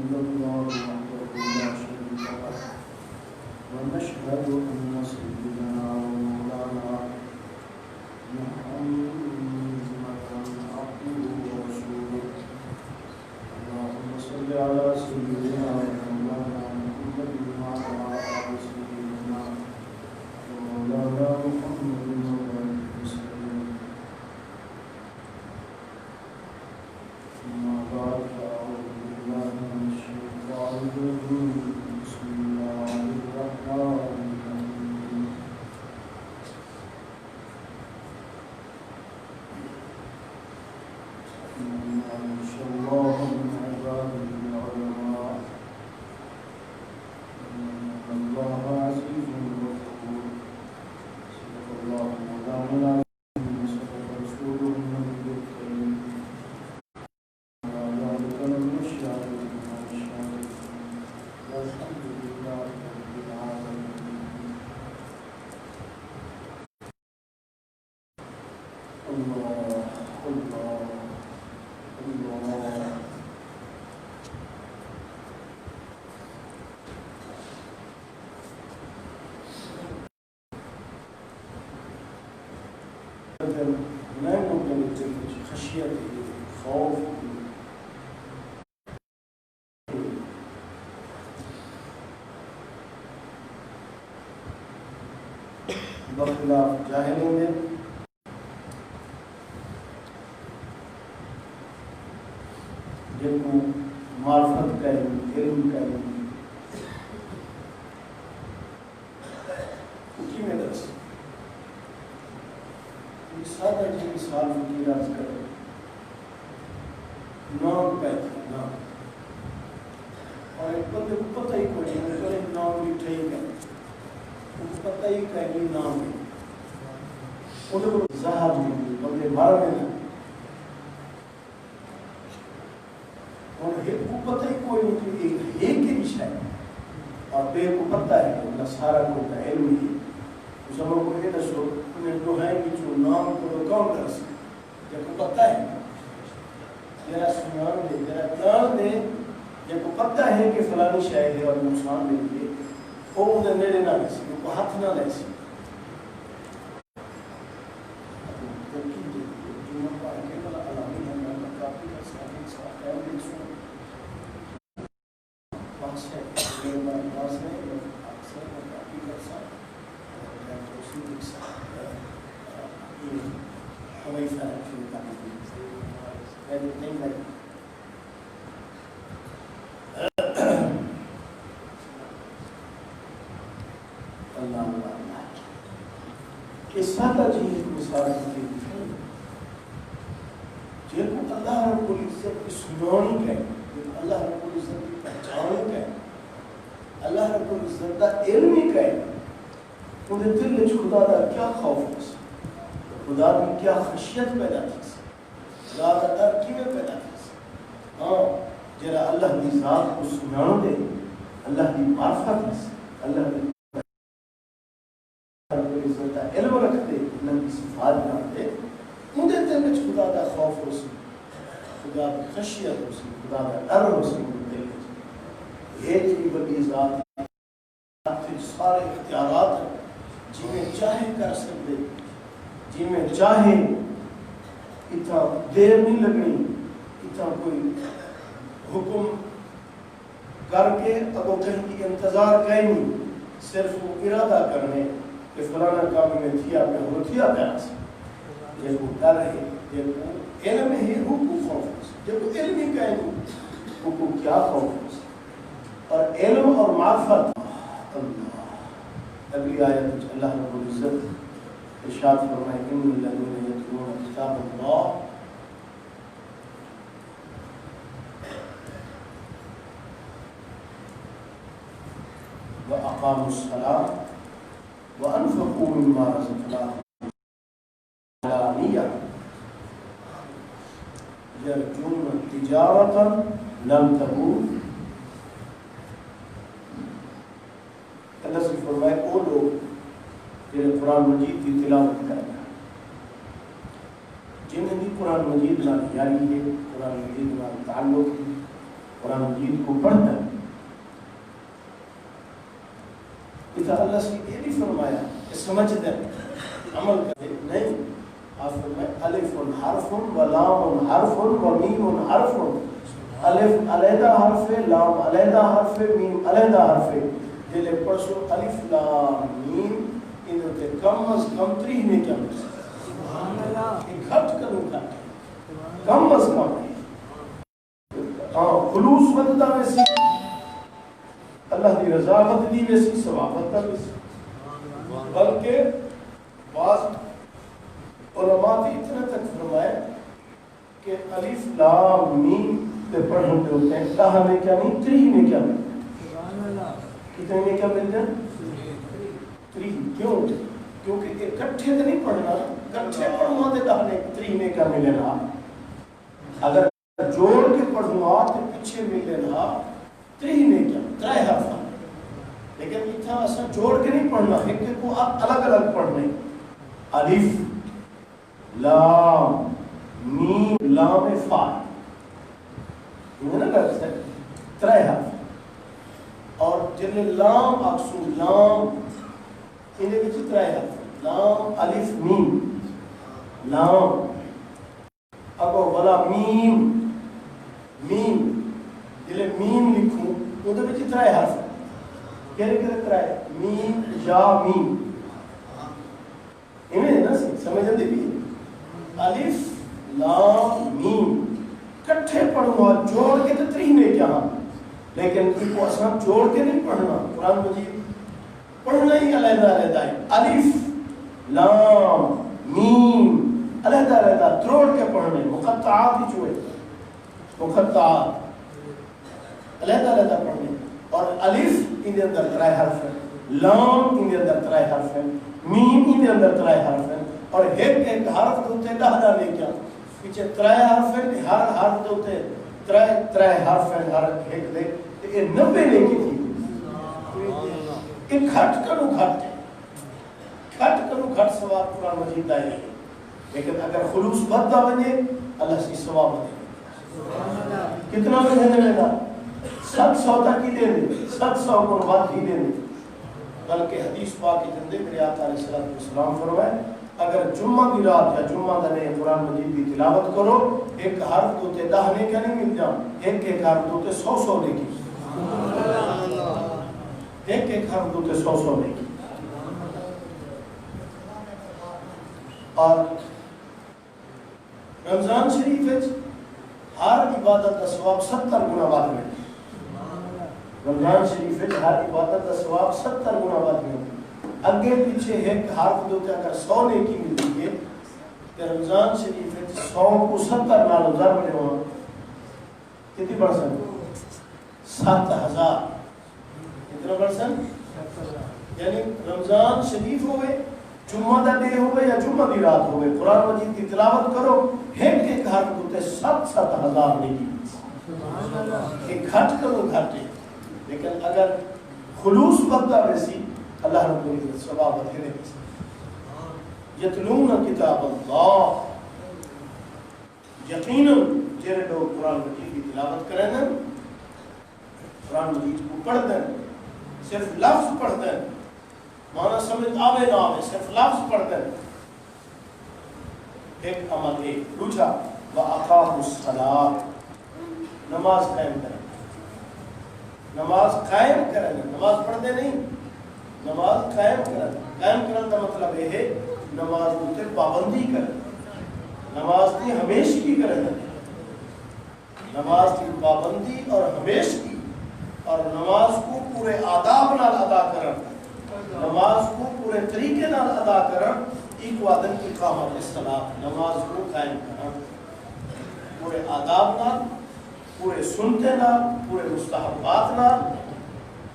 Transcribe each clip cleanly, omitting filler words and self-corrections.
إلا الله وحده لا شريك له ونشهد أن سيدنا ومولانا محمدا عبده ورسوله اللهم صل على سيدنا ومولانا محمد وعلى آل سيدنا ومولانا محمد وبارك وسلم أما بعد فأعوذ بالله من الشيطان الرجيم بسم الله الرحمن الرحيم إن يخشى الله من عباده العلماء إن الله عزيز غفور صدق الله مولانا العظيم وصدق رسوله النبي الكريم وعلى ذلك من الشاهدين والشاهدين والحمد لله رب العالمين الله الله الله لا يمكن خشيته خوف بخلاف جاہلوں میں جن کو معرفت کا علم کا کی میں درس سادہ جی مثال کی راز کرے نام کہتے ہیں نام اور ایک بندے کو پتہ ہی کوئی نہیں کہ نام بھی ٹھیک ہے ان کو پتہ ہی کہ یہ نام ہے انہیں کو زہر نہیں بندے مار میں نہیں اور ایک کو پتہ ہی کوئی نہیں کہ ایک ہی نشہ ہے اور بے کو پتہ ہے کہ اللہ سارا کو کا علم ہی اس ہم کو یہ دسو انہیں جو ہے کہ جو نام کو کون کر سکتے جب کو پتہ ہے ذرا سنان دے ذرا جان دے جب کو پتہ ہے کہ فلانی شاید ہے اور نقصان دے دیے وہ انہیں نیڑے نہ لے سکتے وہ ہاتھ نہ لے سکتے سادہ چیز مثال کی جن کو اللہ رب العزت کی سنانی کہے اللہ رب العزت کی پہچانی کہے اللہ رب العزت کا علم ہی کہے انہیں دل میں خدا کا کیا خوف ہو سکتا خدا کی کیا خشیت پیدا کی سکتا خدا کا ڈر کیویں پیدا کی سکتا ہاں جرا اللہ کی ذات کو سنان دے اللہ کی معرفت اللہ کی علم رکھتے اللہ کی صفات جانتے انہیں دل میں خدا کا خوف ہو سی خدا کی خشیت ہو سی خدا کا ڈر ہو سی دل میں یہ کی بڑی ذات سارے اختیارات ہیں جن میں چاہے کر سکتے جن میں چاہے اتنا دیر نہیں لگنی اتنا کوئی حکم کر کے اب وہ کہیں کی انتظار کہیں نہیں صرف وہ ارادہ کرنے کہ فلانا کام میں تھیا پہ ہو تھیا پیاس جب وہ ڈر ہے جب وہ علم ہے وہ کو خوف ہو جب وہ علم ہی کہیں وہ کو کیا خوف ہو اور علم اور معرفت اللہ اگلی آیت اللہ رب العزت ارشاد فرمائے ان الذین یتلون کتاب اللہ وأقاموا الصلاة وأنفقوا مما رزقناهم علانية يرجون تجارة لن تبور اللہ سے فرمائے وہ لوگ جنہیں قرآن مجید کی تلاوت کرنا جنہیں بھی قرآن مجید نہ یاری ہے قرآن مجید نہ تعلق ہے قرآن مجید کو پڑھتا ہے. ادھر اللہ سے یہ نہیں فرمایا کہ سمجھتے عمل کرے, نہیں. آپ فرمائے الف حرف و لام حرف و میم حرف. الف علیحدہ حرف ہے, لام علیحدہ حرف ہے, میم علیحدہ حرف ہے. دل پڑھو الف لام میم انہوں تے کم از کم 3 میں کیا مل سبحان اللہ. ایک گھٹ کروں گھٹ کم از کم خلوص بدتا ویسی, اللہ کی رضا بدلی ویسی, ثواب بدتا ویسی. بلکہ بعض علماء بھی اتنا تک فرمائے کہ الف لام میم پہ پڑھنے ہوتے ہیں 10 میں کیا نہیں 3 میں کیا ملتے ہیں. کتنے میں کیا ملتے ہیں 3. کیوں؟ کیونکہ اکٹھے تو نہیں پڑھنا, اکٹھے پڑھنا تو 10 میں 3 میں کیا ملنا. اگر جوڑ کے پڑھنا تو پیچھے ملنا 3 میں کیا 3 حرف. لیکن اتنا ایسا جوڑ کے نہیں پڑھنا, ایک کو الگ الگ پڑھنے. الف لام میم لام فا, یہ نا لفظ ہے 3 حرف. اور جن لام اکسو لام انہیں بھی 3 حرف, لام الف میم لام. اگو والا میم میم جلے میم لکھوں وہ بھی 3 حرف. کہنے کے 3 میم یا میم انہیں نا سمجھتے بھی الف لام میم کٹھے پڑھو جوڑ کے تو 3 میں کیا. لیکن ان کو اصلا جوڑ کے نہیں پڑھنا. قرآن مجید پڑھنا ہی علیحدہ علیحدہ ہے. الف لام میم علیحدہ علیحدہ تروڑ کے پڑھنے. مقطعات ہی چوئے مقطعات علیحدہ علیحدہ پڑھنے. اور الف ان کے اندر 3 حرف ہے, لام ان کے اندر 3 حرف ہے, میم ان کے اندر 3 حرف ہے. اور ایک حرف ہوتے ہیں 10 لے کیا پیچھے 3 حرف ہے. ہر حرف ہوتے ہیں 3 حرف ہے. ہر ایک دے یہ 90 لے کی تھی. ایک گھٹ کرو گھٹ ثواب قرآن مجید دائے گی. لیکن اگر خلوص بدتا بنے اللہ سے ثواب دے. کتنا میں دینے لگا 700 تک ہی دے دے, 700 کو بات ہی دے دے. بلکہ حدیث پاک کے جندے میرے آقا علیہ السلام فرمائے اگر جمعہ کی رات یا جمعہ دنے قرآن مجید کی تلاوت کرو, ایک حرف دوتے 10 نے کیا نہیں مل جاؤں, ایک حرف دوتے 100 نے کی. ایک حرف دوتے 100 نے کی. اور رمضان شریف ہر عبادت کا ثواب 70 گنا بعد میں. رمضان شریف ہر عبادت کا ثواب 70 گنا بعد میں. اگے پیچھے ایک حرف دوتے اگر 100 نیکی ملتی ہے کہ رمضان شریف 100 کو 70 نالو ضرب لے ہوں کتنی پرسنٹ 7000. کتنا پرسنٹ؟ یعنی رمضان شریف ہوئے, جمعہ دا ڈے ہوئے یا جمعہ دی رات ہوئے, قرآن مجید کی تلاوت کرو, ایک حرف دوتے 7,000 نیکی. ایک گھٹ کرو گھٹے. لیکن اگر خلوص بدتا ویسی اللہ رب العزت ثواب دے. یتلون کتاب اللہ, یقیناً جیرے لوگ قرآن مجید کی تلاوت کریں نا, قرآن مجید کو پڑھ دیں, صرف لفظ پڑھ دیں, معنی سمجھ آوے نہ آوے, صرف لفظ پڑھ دیں. ایک عمل ایک. دوسرا وَأَقَامُوا الصَّلَاةَ, نماز قائم کریں. نماز قائم کریں, نماز پڑھتے نہیں, نماز قائم کریں. قائم کرنے کا مطلب یہ ہے نماز ہوتے پابندی کریں, نماز کی ہمیشگی کریں, نماز کی پابندی اور ہمیشگی, اور نماز کو پورے آداب نال ادا کریں, نماز کو پورے طریقے نال ادا کریں. ایک وعدن کی قامت الصلاۃ, نماز کو قائم کریں پورے آداب نال, پورے سنتے نال, پورے مستحبات نال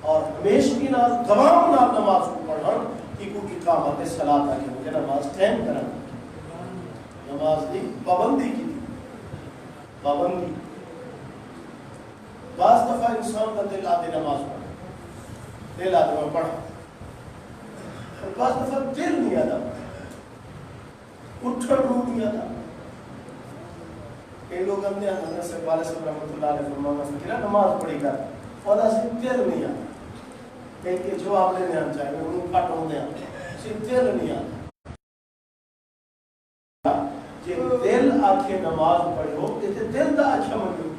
اور ہمیشگی نال, دوام نال نماز کو پڑھن. ایک اقامت الصلاۃ ہے کہ مجھے نماز قائم کرنا, نماز کی پابندی کی پابندی. بعض دفعہ انسان کا دل آدھے نماز پڑھا, دل آدھے میں پڑھا, اور بعض دفعہ دل نہیں آتا, اٹھن روح نہیں آتا. کئی لوگ ہم نے حضرت سے والد صاحب رحمۃ اللہ علیہ فرمانا فکرہ نماز پڑھی کر فولا سے تیل نہیں آتا کہیں کہ جو آپ نے دھیان چاہیے انہوں کھٹ ہوں دے آتا سے تیل نہیں آتا جی دل آکھے نماز پڑھی ہو کہ دل دا اچھا منو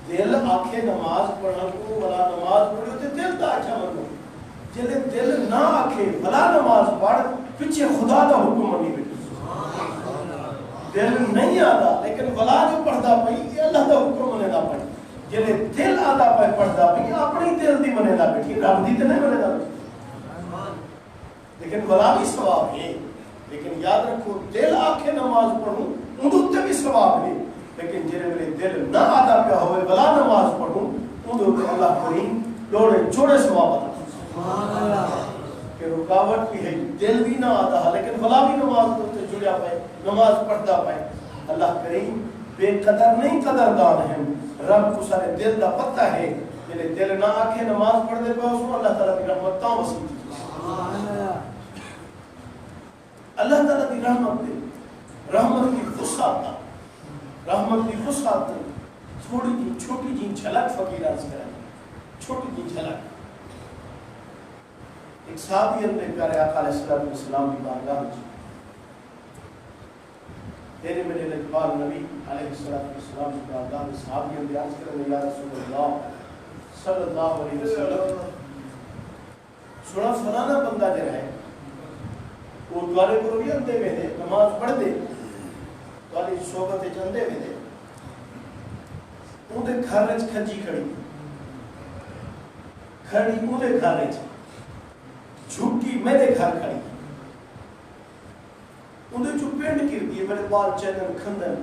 دل آکھے نماز پڑھا کو ولا نماز پڑھی ہو کہ دل دا اچھا منو جلے دل نہ آکھے ولا نماز پڑھ پیچھے خدا دا حکم نہیں بیٹھے دل نہیں آتا لیکن ولا جو پڑھتا پئی یہ اللہ دا حکم منے دا پڑھ جلے دل آتا پئی پڑھتا پئی اپنی دل دی منے دا بیٹھی رب دی تے نہیں منے دا لیکن ولا بھی ثواب ہے لیکن یاد رکھو دل آکھے نماز پڑھوں اندو تے بھی ثواب ہے لیکن جلے میرے دل نہ آتا پیا ہوئے ولا نماز پڑھوں اندو تے اللہ کریم لوڑے جوڑے ثواب آتا کہ رکاوٹ بھی ہے دل بھی نہ آتا ہے لیکن ولا بھی نماز تے جڑیا پائے نماز پڑھتا پائے اللہ کریم بے قدر نہیں قدردان ہے رب کو سارے دل دا پتہ ہے جلے دل نہ آکھے نماز پڑھ دے پہ اس کو اللہ تعالیٰ کی رحمت تاں وسیع اللہ تعالیٰ کی رحمت دے رحمت کی وسعت رحمت کی وسعت تھوڑی جی چھوٹی جی جھلک فقیر عرض کریں چھوٹی جی جھلک ایک صحابی اندر پیارے آقا علیہ السلام کی بارگاہ میں تیرے میرے اقبال نبی علیہ السلام کی بارگاہ میں صحابی اندر عرض کریں یا رسول اللہ صلی اللہ علیہ وسلم سنا فلانا بندہ جو ہے وہ دوارے کو بھی اندے میں دے نماز پڑھ دے دوارے صحبت جندے میں دے ان دے گھر کھجی کھڑی ان دے گھر جھوٹی میرے گھر کھڑی انہیں جو پینڈ گر دیئے میرے بال چینن کھندن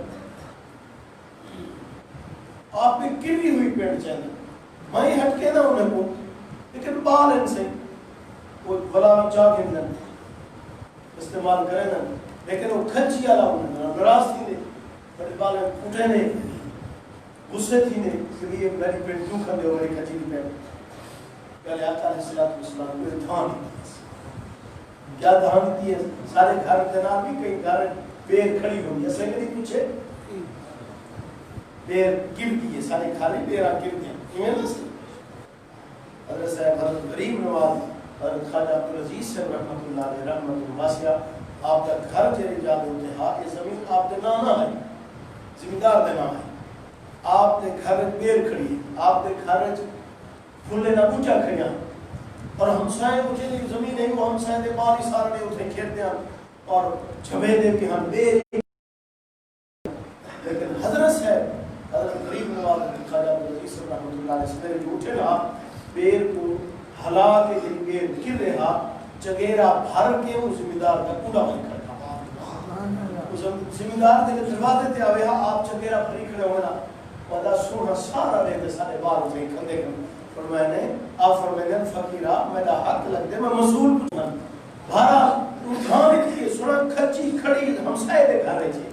آپ نے گری ہوئی پینڈ چینن میں ہٹ کے نہ انہیں کو لیکن بال ان سے وہ بلا بھی چاہ گندن استعمال کریں نا لیکن وہ کھچی آلا انہیں نراز تھی نے میرے بال اٹھے نے غصے تھی نے کہ یہ میری پینڈ کیوں کھندے ہو میری کھچی کی پینڈ پہلے آقا علیہ السلام کوئی دھان کیا دھان کی ہے سارے گھر دینا بھی کئی گھر پیر کھڑی ہوئی ایسے کہ نہیں پوچھے پیر گر دیئے سارے کھالی پیرہ گر دیا کیوں نسل حضرت صاحب حضرت غریب نواز حضرت خواجہ عبدالعزیز سے رحمت اللہ علیہ رحمت الواسعہ آپ کا گھر چلے جاتے ہوتے ہاں یہ زمین آپ نے نانا ہے زمیندار دینا ہے آپ نے گھر پیر کھڑی آپ نے گھر پھولے نہ پوچھا کھڑیاں اور ہمسائے مجھے نہیں زمین نہیں وہ ہمسائے دے باری سارے اتھے کھیرتے ہیں اور جھبے دے کہ ہم بے لیکن حضرت صاحب حضرت غریب نواز خواجہ عبدالعزیز رحمت اللہ علیہ سویرے جو اٹھے رہا پیر کو ہلا کے دن پیر گر رہا چگیرہ بھر کے وہ زمیندار کا کوڑا بن کر زمیندار دے دروازے تے آوے ہاں آپ چگیرہ بھری کھڑے ہونا ودا سونا سارا رہے سارے بار اتھے کھندے کھندے فرمائنے آپ فرمائنے فقیرہ میرا حق لگ دے میں مسئول پوچھنا بھارا اٹھانے کی سنا کھچی کھڑی ہمسائے دے گھر رہے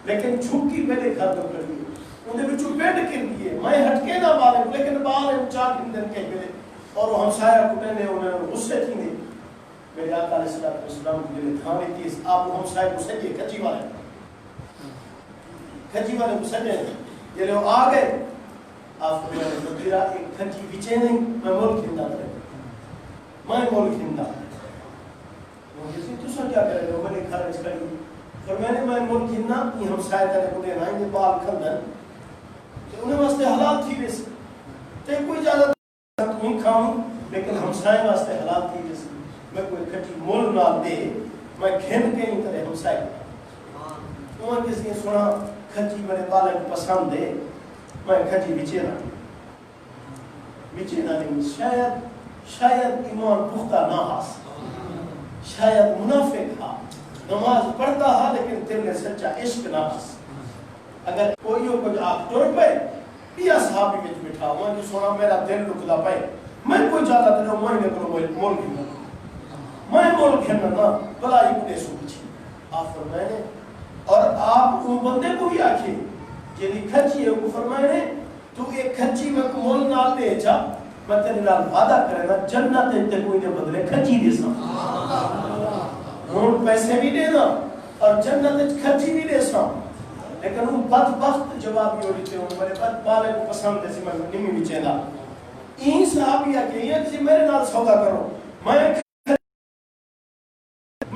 لیکن چھوکی میرے گھر تو کھڑی انہیں بھی چھوپیٹ کر دیئے میں ہٹکے نہ بالے لیکن بال چاک اندر کہیں ملے اور وہ ہمسائے کٹے نے انہیں غصے تھی نے میرے آقا علیہ السلام کے لئے تھانے کی آپ وہ ہمسائے کو سجے کھچی والے کو سجے یہ لئے آ گئے آپ کو میں نے فقیرہ ایک کھنچی بچے نہیں میں ملک ہندہ کرے میں ملک ہندہ وہ کسی دوسرا کیا کرے گا میں نے گھر اس کری اور میں نے ملک ہندہ یہ ہم سائے کرے کھڑے نائیں گے بال کھندن کہ انہیں واسطے حالات تھی بیس تے کوئی زیادہ تمہیں کھاؤں لیکن ہم سائے واسطے حالات تھی بیس میں کوئی کھنچی مول نہ دے میں گھن کے نہیں کرے ہم سائے انہیں کسی نے سنا کھنچی میرے بالک پسند دے میں کھجی بچینا نہیں شاید ایمان پختہ نہ ہاس شاید منافق ہا نماز پڑھتا ہا لیکن دل میں سچا عشق نہ ہاس اگر کوئی ہو کچھ آپ ٹوڑ پہ یا صحابی میں بٹھا ہوا جو سونا میرا دل رکلا پہ میں کوئی جاتا دلوں میں نے کرو مول گھننا میں مول گھننا نا بلا ہی کنے سو بچی آپ فرمائنے اور آپ وہ بندے کو بھی آکھیں جنہی کھچی ہے وہ فرمائے تو ایک کھچی میں کو مول نال دے جا میں تیرے نال وعدہ کرے گا جنت تے کوئی نے بدلے کھچی دے سا مول پیسے بھی دے نا اور جنت کھچی بھی دے سا لیکن وہ بدبخت جوابی ہوئی تھے ان میرے بد پالے کو پسند ہے میں نمی بھی چاہتا این صحابی ہے کہ یہ کسی میرے نال سودا کرو میں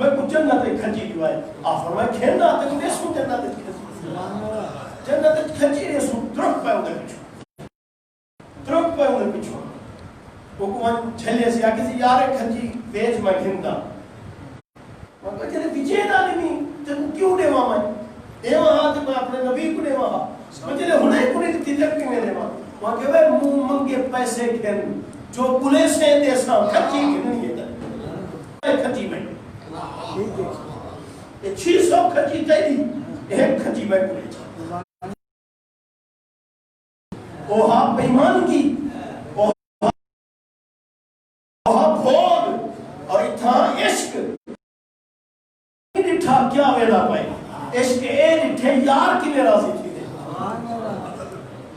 کچھ جنت کھجی دیوائے آپ فرمائے کھیلنا تک نے سو جنت کھجی جنت کھجی نے سو درک پہ ہوگا پچھو درک پہ ہوگا پچھو وہ کون چھلے سے آکے سے یارے کھجی بیج میں گھندا میں کہا چلے وجے نالی میں کیوں دے وہاں میں دیوہ ہاں میں اپنے نبی کو دیوہ ہاں میں چلے ہونے کو نہیں تیجک کی میں دیوہ وہاں کہ وہ منہ منگے پیسے کھن جو پولیس ہیں دے ساں کھجی کھننی ہے کھجی میں یہ 600 کھجی تیری ایک کھجی میں پولیس اوہا بیمان کی اوہا بھوگ اور اتھا عشق ڈٹھا کیا ویلا پائے عشق اے ڈٹھے یار کی میں راضی تھی دے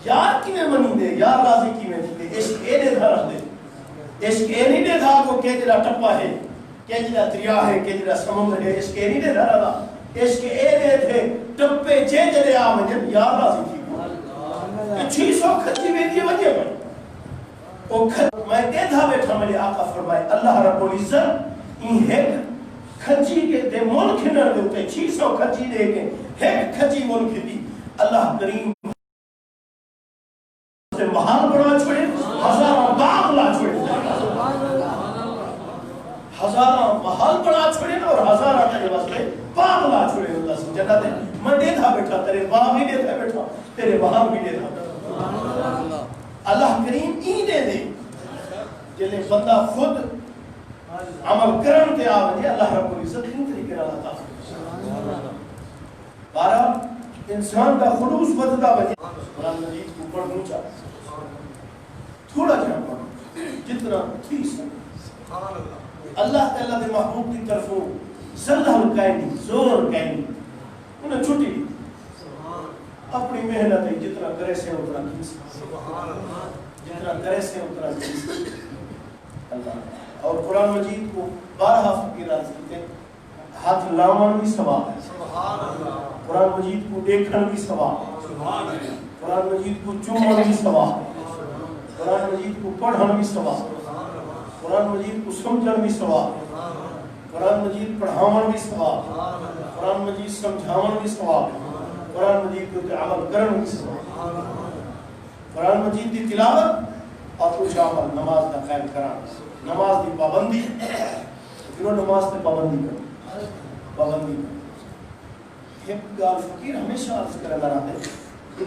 یار کی میں منی دے یار راضی کی میں تھی دے عشق اے دے دھا رکھ دے عشق اے نہیں دے دھا کو کہ جلا ٹپا ہے کہ جلا دریا ہے کہ جلا سمندر ہے عشق اے نہیں دے دھا رہا عشق اے دے تھے ٹپے جے جلے آمیں جب یار راضی تھی 600 کھجی میں دیئے وجہ پر وہ میں دے دھا بیٹھا میرے آقا فرمائے اللہ رب العزت این ایک کھجی کے دے ملک نہ دیتے 600 کھجی دے کے ایک کھجی ملک دی اللہ کریم سے محال بڑا چھوڑے ہزارہ باغ لا چھوڑے ہزارہ محال بڑا چھوڑے اور ہزارہ تیرے واسطے باغ لا چھوڑے اللہ سے جگہ دے میں دے تھا بیٹھا تیرے باغ بھی دے تھا بیٹھا تیرے باغ بھی دے تھا اللہ کریم ای دے دے جلے بندہ خود عمل کرن تے آوے اللہ رب العزت ان طریقے نال عطا فرمائے بارہ انسان کا خلوص بدلتا وجہ قرآن مجید کو پڑھنا چاہتا تھوڑا جہاں پڑھنا جتنا تھی سکتا اللہ تعالیٰ دے محبوب کی طرفوں زلہ کہنی زور کہنی انہیں چھوٹی دی اپنی محنت ہے جتنا کرے سے اتنا کی سکتا جتنا کرے سے اتنا کی سکتا اللہ اور قرآن مجید کو 12 فقیرات سکتے ہاتھ لامان بھی ثواب ہے قرآن مجید کو دیکھن بھی ثواب ہے قرآن مجید کو چومن بھی ثواب ہے قرآن مجید کو پڑھن بھی ثواب ہے قرآن مجید کو سمجھن بھی ثواب ہے قرآن مجید پڑھاون بھی ثواب ہے قرآن مجید سمجھاون بھی ثواب ہے قرآن مجید کو عمل کرن بھی ثواب ہے قرآن مجید کی تلاوت اور کچھ عمل نماز کا قائم کرنا نماز کی پابندی پھر نماز کی پابندی کر پابندی کر ایک گال فقیر ہمیشہ عرض کرے لگا دے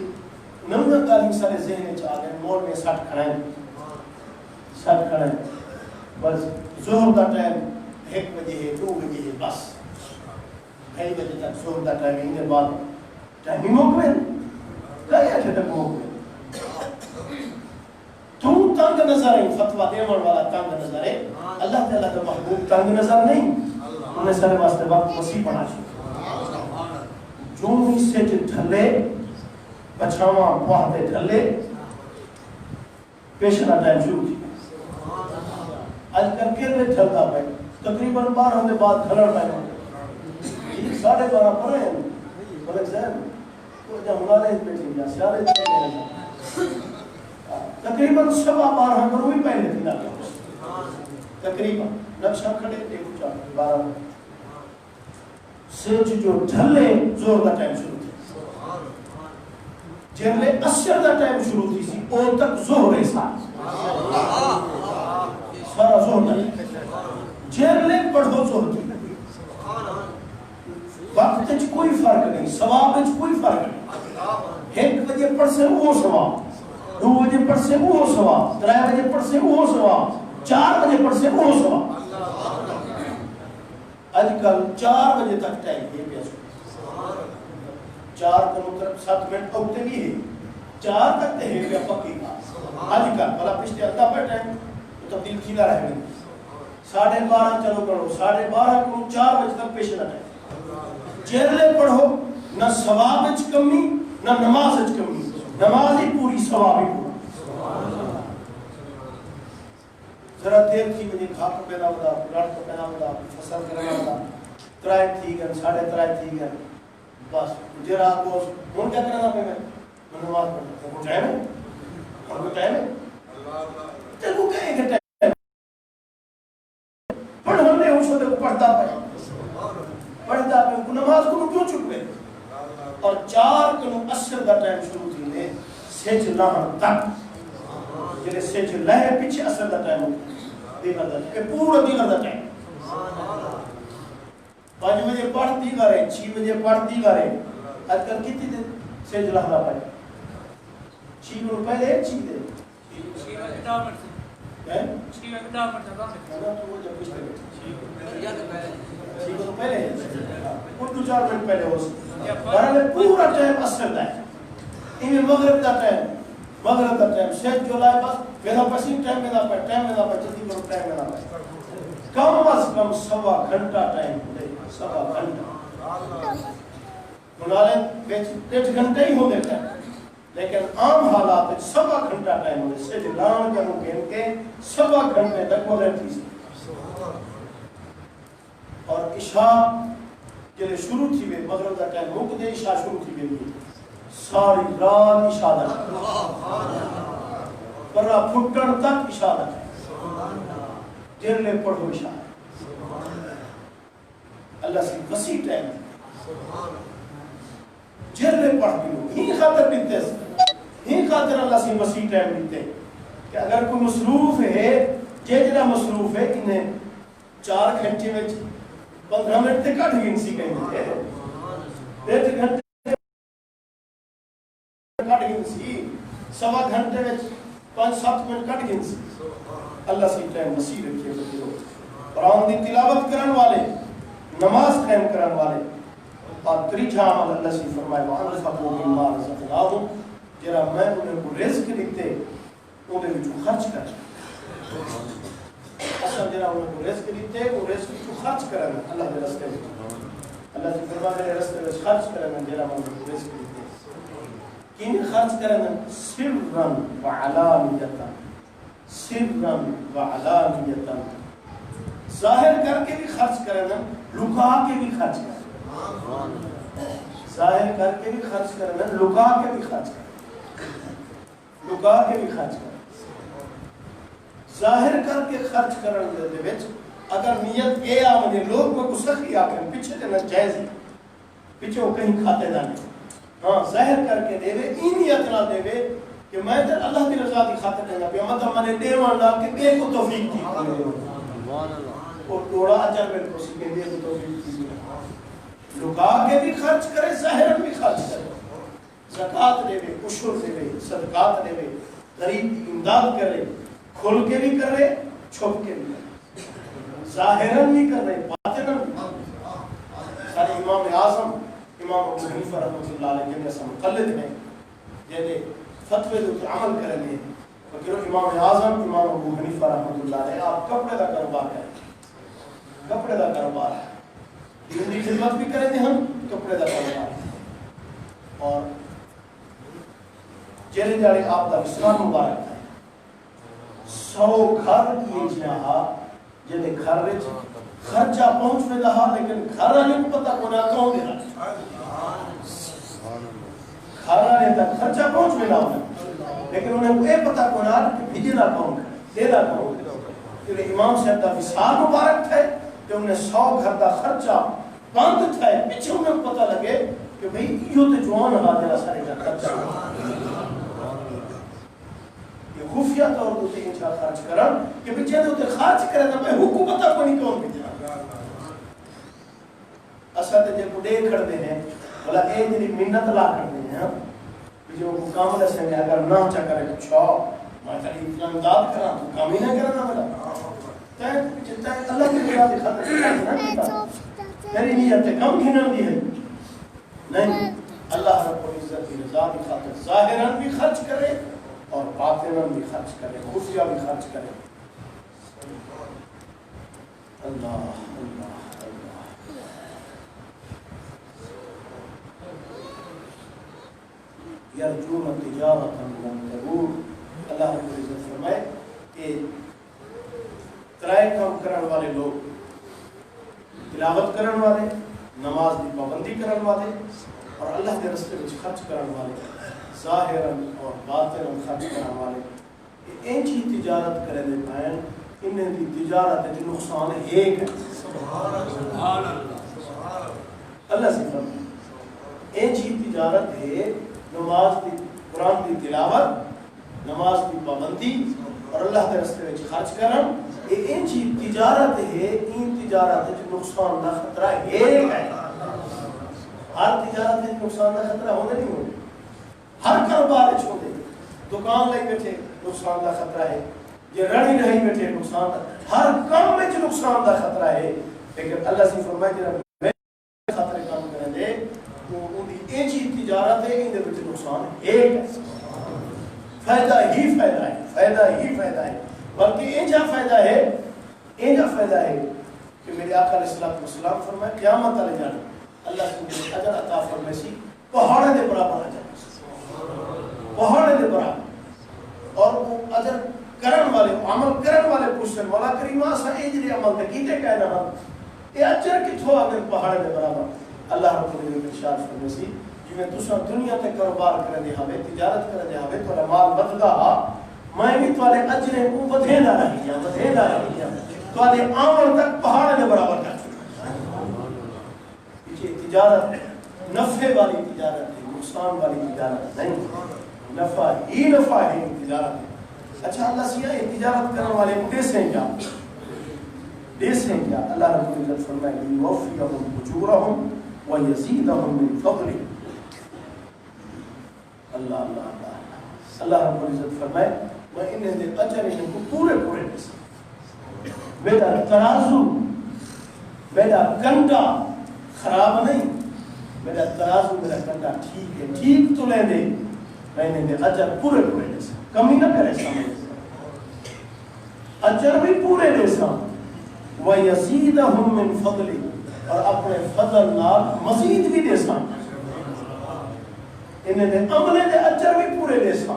نمبر گالی سارے ذہن چاہ گئے موڑ میں 60 کھڑائیں 60 کھڑائیں بس ظہر دا ٹائم 1 بجے ہے 2 بجے ہے بس 2 بجے تک ظہر دا ٹائم ہے ان بعد ٹائم ہی موقع کیا تک موقع تو تنگ نظر ہے فتوہ دیون والا تنگ نظر ہے اللہ تعالیٰ کا محبوب تنگ نظر نہیں انہیں سارے واسطے وقت وسیع بنا چاہیے جو ہی سے ڈھلے بچھاواں پہتے ڈھلے پیشنا ٹائم شروع تھی آج کر کے میں ڈھلتا پہ تقریباً 12 دے بعد ڈھلر پہ 12:30 پڑھے ہیں ملک صاحب تو جب ملالے بیٹھیں گیا سیارے بیٹھیں تقریباً 12:15 کروں ہی پہلے تھی نا تقریباً نقشہ کھڑے دیکھو چاہتے 12 سیچ جو ڈھلے زور دا ٹائم شروع تھی جنلے اثر دا ٹائم شروع تھی سی او تک زہر سارا زہر دا جنلے پڑھو زہر تھی وقت اچھ کوئی فرق نہیں ثواب اچھ کوئی فرق نہیں 1 بجے پڑھ سے وہ ثواب 2 بجے پڑھ سے وہ ثواب 3 بجے پڑھ سے وہ ثواب 4 بجے پڑھ سے وہ ثواب آج کل 4 بجے تک ٹائم ہے پیسو 4 کو مطلب 7 منٹ ہوتے بھی ہے 4 تک تے ہے پکی بات آج کل بلا پچھتے اللہ پر ٹائم تو تبدیل کھیلا رہے ہیں 12:30 چلو کرو 12:30 کو 4 بجے تک پیش نہ ہے جیرلے پڑھو نہ ثواب اچ کمی نہ نماز اچ کمی نماز ہی پوری ثواب ہی پورا ذرا دیر تھی مجھے کھاپ پیدا ہوتا پلاٹ پیدا ہوتا فصل کرنا ہوتا 3 تھی گئے 3:30 تھی گئے بس مجھے رات کو کون کیا کرنا پہ میں نماز پڑھنا کو ٹائم ہے اور کو ٹائم ہے تیرے کہیں گے ٹائم پڑھ ہم نے اس کو پڑھتا پہ نماز کو کیوں چک گئے اور 4 کنو اثر دا ٹائم شروع تھی نے سج لہن تک جلے سج لہے پیچھے اثر دا ٹائم دیگر دا ٹائم پورا دیگر دا ٹائم 5 بجے پڑھتی کرے 6 بجے پڑھتی کرے آج کل کتنی دن سج لہنا پڑے 6 منٹ پہلے 6 دن 6 پہلے کچھ 4 منٹ پہلے ہو سکتا ہے پورا ٹائم اثر دا ہے انہیں مغرب دا ٹائم سج جو لائے بس میرا پسین ٹائم میں دا پہ جلدی کرو ٹائم میں دا پہ کم از کم 1.25 گھنٹہ ٹائم ہوتے 1.25 گھنٹہ منالے 1.5 گھنٹے ہی ہو دیتا ہے لیکن عام حالات 1.25 گھنٹہ ٹائم ہوتے سے جلان کے ممکن کے 1.25 گھنٹے تک مغرب تھی اور عشاء جلے شروع تھی بے مغرب دا ٹائم موقع دے عشاء شروع تھی بے ساری رات عشاء دا برا پھٹن تک عشاء دا جلے پڑھو عشاء اللہ سے وسیع ٹائم جلے پڑھ دیو ہی خاطر دیتے ہی خاطر اللہ سے وسیع ٹائم دیتے کہ اگر کوئی مصروف ہے جیجنا مصروف ہے انہیں 4 گھنٹے میں 15 منٹ تے کٹ گئی سی کہیں گے 1.5 گھنٹے کٹ گئی سی 1.25 گھنٹے میں 5-7 منٹ کٹ گئی سی اللہ سے ٹائم وسیع رکھے بچے قرآن دی تلاوت کرن والے نماز قائم کرن والے اور تریجہ عمل اللہ سے فرمائے وَأَنْفَقُوا مِمَّا رَزَقْنَاهُمْ جرا میں انہیں کو رزق دیتے انہیں وچوں خرچ کر اصل جرا انہیں کو رزق دیتے وہ رزق وچوں خرچ کرن اللہ دے راستے میں اللہ سے فرمائے میرے راستے میں خرچ کرن جرا میں انہیں کو رزق دیتے کین خرچ کرن سرًا وعلانیتا سرًا وعلانیتا ظاہر کر کے بھی خرچ کرنا لکا کے بھی خرچ کرنا ظاہر کر کے بھی خرچ کرنا لکا کے بھی خرچ کرنا لکا کے بھی خرچ کرنا ظاہر کر کے خرچ کرنا دے وچ اگر نیت کے آمدے لوگ میں کو سخی آکر پیچھے دینا جائز ہے پیچھے وہ کہیں کھاتے دانے ہاں ظاہر کر کے دے وے این نیت نہ دے وے کہ میں در اللہ کی رضا دی خاطر دینا پیا مطلب میں نے دیوان لا کے بے کو توفیق دی اور توڑا اجر میں کو سکے دے کو توفیق دی لکا کے بھی خرچ کرے ظاہر بھی خرچ کرے زکاة دے وے عشر دے وے صدقات دے وے غریب کی امداد کرے کھل کے بھی کرے چھپ کے بھی کرے ظاہراً بھی کر رہے باطناً بھی سارے امام اعظم امام ابو حنیفہ رحمۃ اللہ علیہ جنہیں سے مقلد ہیں جنہیں فتوے دو عمل کریں گے فکرو امام اعظم امام ابو حنیفہ رحمۃ اللہ علیہ آپ کپڑے کا کاروبار کریں کپڑے کا کاروبار ہے دین کی خدمت بھی کریں گے ہم کپڑے کا کاروبار ہے اور جیلے جاڑے آپ کا اسلام مبارک ہے 100 گھر یہ جہاں جنہیں گھر رچ خرچہ پہنچ میں دہا لیکن گھر آنے کو پتہ کونا کون دے رہا گھر آنے تک خرچہ پہنچ میں نہ ہونا لیکن انہیں وہ پتہ کونا کہ بھیجنا کون دینا کون کہ امام صاحب کا وصال مبارک تھے کہ انہیں 100 گھر کا خرچہ بند تھا پیچھے انہیں پتہ لگے کہ بھئی یہ تو جوان حاضرہ سارے کا خرچہ یہ خفیہ طور دوتے انشاء خرچ کرن کہ بچے دوتے خرچ کرن میں حکومتہ کو نہیں کون بھی اسد جے کو دے کر دے ہیں بلا اے جی منت لا کر دے ہیں جو کام دے سنگے اگر نہ چا کرے چھو میں تری اتنا داد کرا تو کام ہی نہ کرنا میرا تے جتا اللہ کی رضا دی خاطر تیری نیت کم گھنن دی ہے نہیں اللہ رب العزت کی رضا دی خاطر ظاہراً بھی خرچ کرے اور باطناً بھی خرچ کرے خفیہ بھی خرچ کرے اللہ اللہ یرجون تجارتا لن تبور اللہ رب العزت فرمائے کہ ترائے کام کرن والے لوگ تلاوت کرن والے نماز کی پابندی کرنے والے اور اللہ کے رستے میں خرچ کرنے والے، ظاہراً اور باطناً خرچ کرنے والے، این چی تجارت کرے دے پائیں، انہیں دی تجارت ہے نقصان ایک ہے۔ سبحان اللہ، اللہ سے فرمائے این چی تجارت ہے نماز کی، قرآن کی تلاوت، نماز کی پابندی اور اللہ کے رستے میں خرچ کرنا، یہ این چی تجارت ہے، این تجارت ہے نقصان کا خطرہ ایک ہے۔ ہر تجارت ہے نقصان کا خطرہ ہونے نہیں ہونے، ہر کاروبار چھوڑے، دکان لے بیٹھے نقصان کا خطرہ ہے، یہ رڑی رہی بیٹھے نقصان کا، ہر کام میں نقصان کا خطرہ ہے، لیکن اللہ سے فرمائے کہ خطرے کام کریں دے وہ ان کی این چی تجارت ہے، ان دے بیٹھے نقصان ایک ہے، فائدہ ہی فائدہ ہے، فائدہ ہی فائدہ ہے، بلکہ اینجا فائدہ ہے، اینجا فائدہ ہے کہ میرے آقا علیہ السلام فرمائے قیامت علیہ جانا اللہ سے مجھے اجر عطا فرمائے سی پہاڑے دے برابر اجر، پہاڑے دے برابر، اور وہ اجر کرن والے، عمل کرن والے پوچھن مولا کریم آسا اجر عمل تے کیتے کہنا ہم یہ اجر کتھوں اگر پہاڑے دے برابر، اللہ رب العزت ارشاد فرمائے سی جویں تساں دنیا تے کاروبار کرے دے ہوے، تجارت کرے دے ہوے، تو مال بددا میں بھی تھوڑے اجرے کو بدھینا رہی ہیں، بدھینا رہی ہیں، تھوڑے عمل تک پہاڑے دے برابر کر چکے۔ تجارت نفع والی تجارت ہے، نقصان والی تجارت نہیں، نفع ہی نفع ہے تجارت ہے۔ اچھا اللہ سیاہ یہ تجارت کرنے والے دیس ہیں کیا؟ دیس ہیں کیا؟ اللہ رب العزت فرمائے لِيُوَفِّيَهُمْ أُجُورَهُمْ وَيَزِيدَهُمْ مِنْ فَضْلِهِ۔ اللہ اللہ اللہ اللہ رب العزت فرمائے میں انہیں دے اجر انہیں کو پورے پورے دے سکتا، میرا ترازو، میرا کنڈا خراب نہیں، میرا ترازو میرا کنڈا ٹھیک ہے، ٹھیک تو لے دے، میں انہیں دے اجر پورے پورے دے سکتا، کمی نہ کرے سامنے اجر بھی پورے دے سکتا، وَيَزِيدَهُمْ مِنْ فَضْلِ، اور اپنے فضل نال مزید بھی دے سکتا، انہیں دے عملے دے اجر بھی پورے دے سکتا،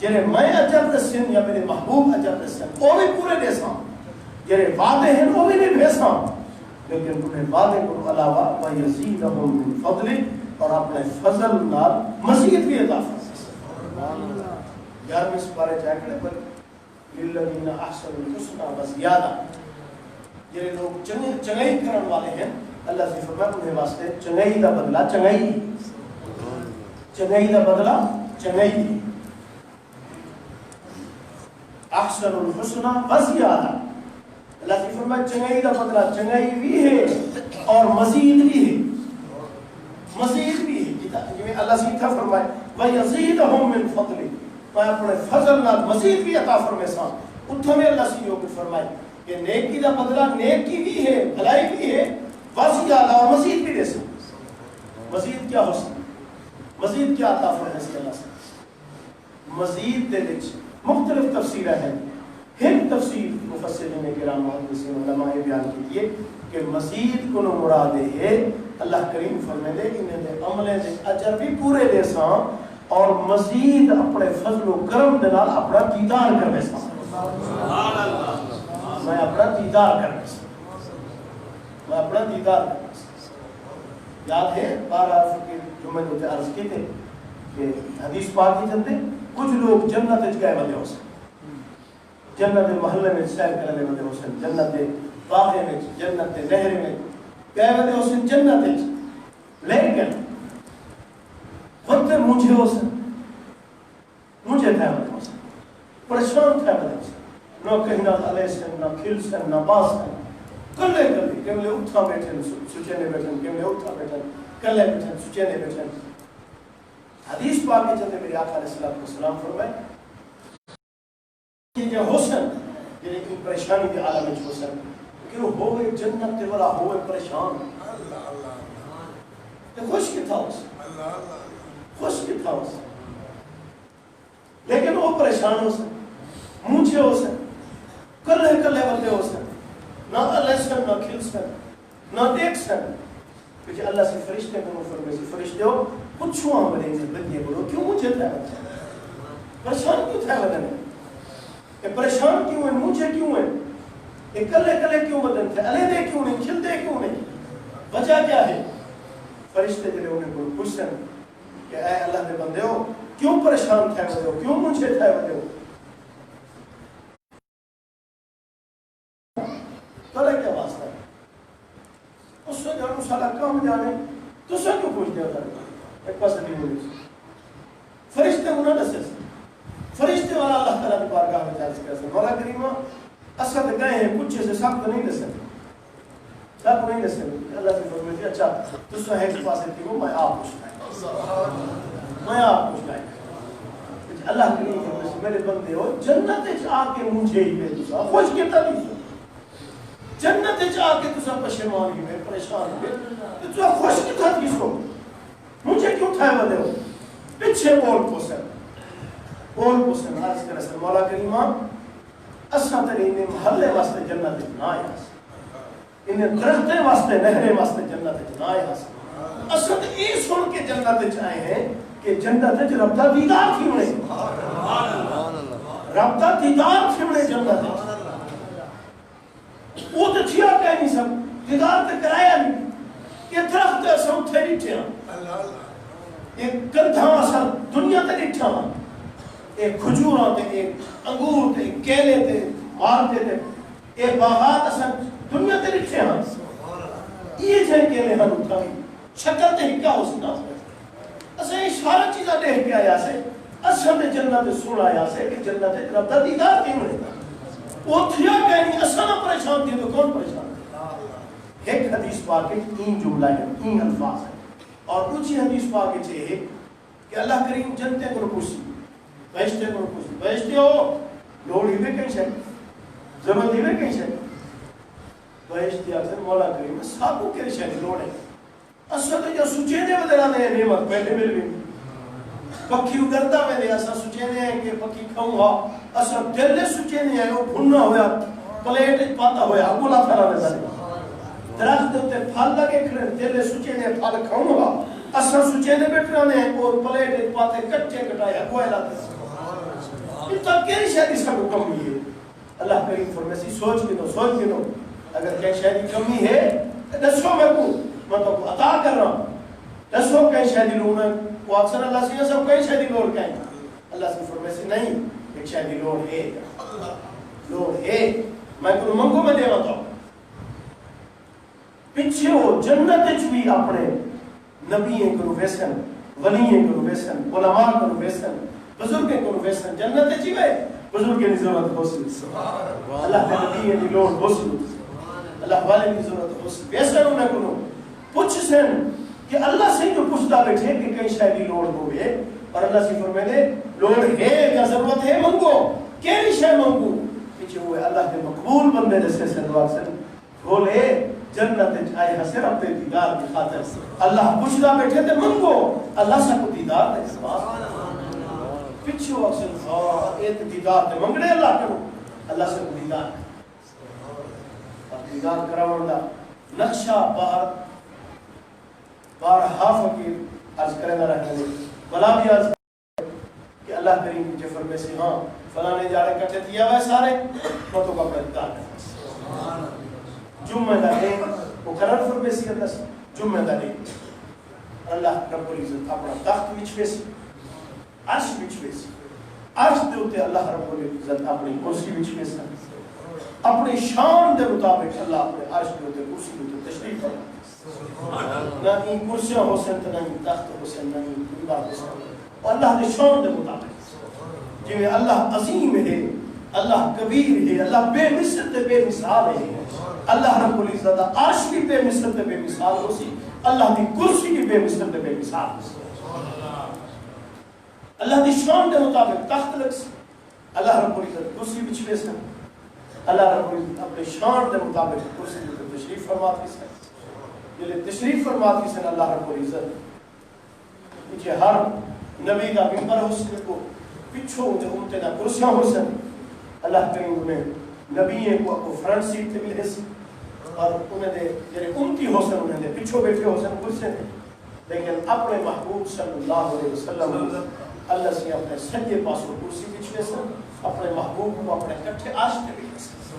جنہیں میں اجر دسن یا میرے محبوب اجر دسن وہ بھی پورے دے ساں، جنہیں وعدے ہیں وہ بھی نہیں بھیساں، لیکن انہیں وعدے کو علاوہ وَيَزِيدَهُمْ مِنْ فَضْلِ، اور اپنے فضل نال مزید بھی عطا فرمائے۔ 11ویں سپارے چاہے پر لِلَّذِينَ أَحْسَنُوا الْحُسْنَى وَزِيَادَةٌ، جنہیں لوگ چنگائی کرن والے ہیں اللہ سے فرمائے انہیں واسطے چنگائی دا بدلہ چنگائی، چنگائی دا بدلہ چنگائی، احسن الحسنى وزیادہ، اللہ سے فرمائے چنگائی دا بدلہ چنگائی بھی ہے اور مزید بھی ہے، مزید بھی ہے، جویں اللہ سے تھا فرمائے وَيَزِيدَهُمْ مِنْ فَضْلِ، میں اپنے فضل نال مزید بھی عطا فرمائے ساں، اتھا میں اللہ سے یہ فرمائے کہ نیکی دا بدلہ نیکی بھی ہے، بھلائی بھی ہے، وزیادہ اور مزید بھی دے ساں، مزید کیا ہو سکتا، مزید کیا عطا فرمائے سے اللہ سے، مزید دے لچ مختلف تفسیریں ہیں، ہم تفسیر مفسرین کرام محدثین علماء بیان کیے کہ مزید کو مراد ہے اللہ کریم فرمائے دے انہیں دے عملے دے اجر بھی پورے دے ساں اور مزید اپنے فضل و کرم دے نال اپنا دیدار کرنے ساں، میں اپنا دیدار کرنے ساں، میں اپنا دیدار کرنے ساں۔ یاد ہے بارہ فکر جو میں نے عرض کی تھے کہ حدیث پاک کی چلتے کچھ لوگ جنت گئے والے ہو سکتے، جنت محلے میں سیر کرنے والے ہو سکتے، جنت باغے میں، جنت نہر میں گئے والے ہو سکتے، جنت لیکن خود مجھے ہو سکتے، مجھے تھے والے ہو سکتے، پریشان تھے والے ہو سکتے، نہ کہیں نہ علیہ سے، نہ کھل سے، نہ باس سے، کلے کلے کملے اٹھا بیٹھے سچینے بیٹھے، کملے اٹھا بیٹھے کلے بیٹھے سچینے بیٹھے۔ حدیث پاک کے چلتے میرے آقا علیہ السلام فرمائے کہ جو حسن یعنی کہ پریشانی کے عالم میں حسن کہ وہ ہوئے جنت والا ہوئے پریشان، خوش کی تھا اس، خوش کی تھا اس، لیکن وہ پریشان ہو سکتے، مونچھے ہو سکتے، کلے کلے بندے ہو سکتے، نہ اللہ سن، نہ کھل سن، نہ دیکھ سن، کیونکہ اللہ سے فرشتے کو فرمائے سے فرشتے ہو پوچھو ہم بڑے سے بندے بولو کیوں مجھے تھا پریشان کیوں تھا بدن میں، یہ پریشان کیوں ہیں، مجھے کیوں ہیں، یہ کلے کلے کیوں بدن تھے، علیحدے کیوں نہیں، کھلتے کیوں نہیں، وجہ کیا ہے؟ فرشتے جڑے انہیں کو پوچھن کہ اے اللہ دے بندے ہو کیوں پریشان تھے ودے ہو، کیوں مجھے تھے ودے ہو؟ تھوڑا کیا واسطہ ہے؟ اس سے جانو سارا کام جانے تو سب کیوں پوچھتے ہو؟ ایک پاس نہیں ہوئی فرشتے انہوں نے دسے فرشتے والا اللہ تعالیٰ کی بارگاہ میں جالس کرتے ہیں مولا کریمہ اسد گئے ہیں کچھ سے سب تو نہیں دسے سب نہیں دسے اللہ سے فرمائے اچھا تو سو ہے کہ پاس ہے میں آپ پوچھنا ہے میں آپ پوچھنا ہے اللہ کریم میرے بندے ہو جنت آ کے مجھے ہی میں دوسرا خوش کہتا نہیں سو جنت آ کے دوسرا پشیمان ہی میں پریشان ہوئے تو خوش کتا کی سو مجھے کیوں تھا ودے ہو پیچھے بول پوسن عرض کرے سر مولا کریمہ اساں تے انہیں محلے واسطے جنت نہ آیا انہیں درختے واسطے نہرے واسطے جنت نہ آیا اساں تے یہ سن کے جنت آئے ہیں کہ جنت ربطہ دیدار کیوں نہیں ربطہ دیدار کیوں نہیں جنت وہ تو تھیا کہیں نہیں سب دیدار تے کرایا نہیں یہ درخت اساں اتھے ڈٹھے ہیں ایک گندھا اساں دنیا تے ڈٹھا ہاں ایک کھجوراں تے ایک انگور تے ایک کیلے تے مارتے تے ایک باغات اساں دنیا تے ڈٹھے ہاں یہ جائے کیلے ہاں اٹھا شکل تے ہکا ہو سنا اساں یہ سارا چیزاں دیکھ کے آیا سے اساں تے جنت سن آیا سے کہ جنت رب دا دیدار کیوں نہیں وہ تھیا کہیں اساں نہ پریشان تھی تو کون پریشان ایک حدیث پاک ہے تین جملہ ہے تین الفاظ ہے اور اونچی حدیث پاک ہے کہ اللہ کریم جنتے کو پوچھی بہشتے کو پوچھی بہشتے ہو لوڑ ہی میں کہیں شاید ضرورت ہی میں کہیں شاید بہشتے اکثر مولا کریم سابو کے شاید لوڑ ہے اصلا تو جو سچے دے بدلا دے نعمت پہلے مل بھی پکی اگرتا میں دے اصلا سچے دے ہیں کہ پکی کھاؤں ہا اصلا دل دے سچے دے ہیں وہ بھننا ہویا پلیٹ پاتا ہویا اللہ تعالیٰ نے ذریعہ درخت تے پھل لگے کھڑے دل سچے نے پھل کھاؤں گا اصل سچے نے بیٹھنا نے اور پلیٹ پاتے کچے کٹایا کوئلہ تے اتنا کیری شاید اس کا کمی ہے اللہ کریم فرمیسی سوچ کے دو اگر کہیں شاید کمی ہے دسو میں تو عطا کر رہا ہوں دسو کہیں شاید لوگ میں وہ اکثر اللہ سے سب کہیں شاید لوڑ کہیں اللہ سے فرمیسی نہیں ایک شاید لوڑ ہے میں کو منگو میں دے رہا ہوں پیچھے ہو جنت بھی اپنے نبییں کو ویسن ولییں کو ویسن علماء کو ویسن بزرگیں کو ویسن جنت جی میں بزرگیں کی ضرورت ہو سی اللہ کے نبییں کی لوڑ ہو سی اللہ والے کی ضرورت ہو سی ویسن انہیں کو پوچھ سن کہ اللہ سے جو پوچھتا بیٹھے کہ کہیں شاید لوڑ ہو گئے اور اللہ سے فرمائے لوڑ ہے یا ضرورت ہے منگو کیلی شے منگو پیچھے ہوئے اللہ کے مقبول بندے جیسے سنوار سن بولے جنت آئے حسر اپنے دیدار کی خاطر اللہ پوچھنا بیٹھے تھے منگو اللہ سے کو دیدار دے پیچھے اکثر ایک دیدار دے منگنے اللہ کرو اللہ سے کو دیدار اور دیدار کراؤنڈا نقشہ بارہا فقیر عرض کرے نہ رہنے بلا بھی عرض کہ اللہ کریم کی جفر میں سے ہاں فلانے جارے کٹھے دیا ہوئے سارے موتوں کا پردار ہے جمعہ دا دے مقرر فرمیسی اللہ سے جمعہ دا دے اللہ رب العزت اپنا تخت وچ ویسی عرش وچ ویسی عرش دے ہوتے اللہ رب العزت اپنی کرسی وچ ویسی اپنی شان دے مطابق اللہ اپنے عرش دے ہوتے کرسی دے ہوتے تشریف فرماتے نہ این کرسیاں ہو سنت نہ این تخت ہو سنت نہ این کنبار ہو سنت اللہ دے شان دے مطابق جو اللہ عظیم ہے اللہ کبیر ہے اللہ بے مثل تے بے مثال ہے اللہ رب العزت عرش بھی بے مثل تے بے مثال ہو سی اللہ دی کرسی بھی بے مثل تے بے مثال ہو سی اللہ دی شان دے مطابق تخت لگ سی اللہ رب العزت کرسی بچ بے سن اللہ رب العزت اپنے شان دے مطابق کرسی بھی تشریف فرماتی سن یہ تشریف فرماتی سن اللہ رب العزت مجھے ہر نبی کا ممبر ہو سکے کو پچھو جو امتے دا کرسیاں ہو سن اللہ کریم انہیں نبییں کو فرنٹ سیٹ تے ملے سی اور انہیں دے جنہیں امتی ہو سن انہیں دے پچھو بیٹھے ہو سن کرسے دے لیکن اپنے محبوب صلی اللہ علیہ وسلم اللہ سے اپنے سجے پاسوں کرسی بچھلے سن اپنے محبوب کو اپنے کٹھے عرش تے بیٹھے سن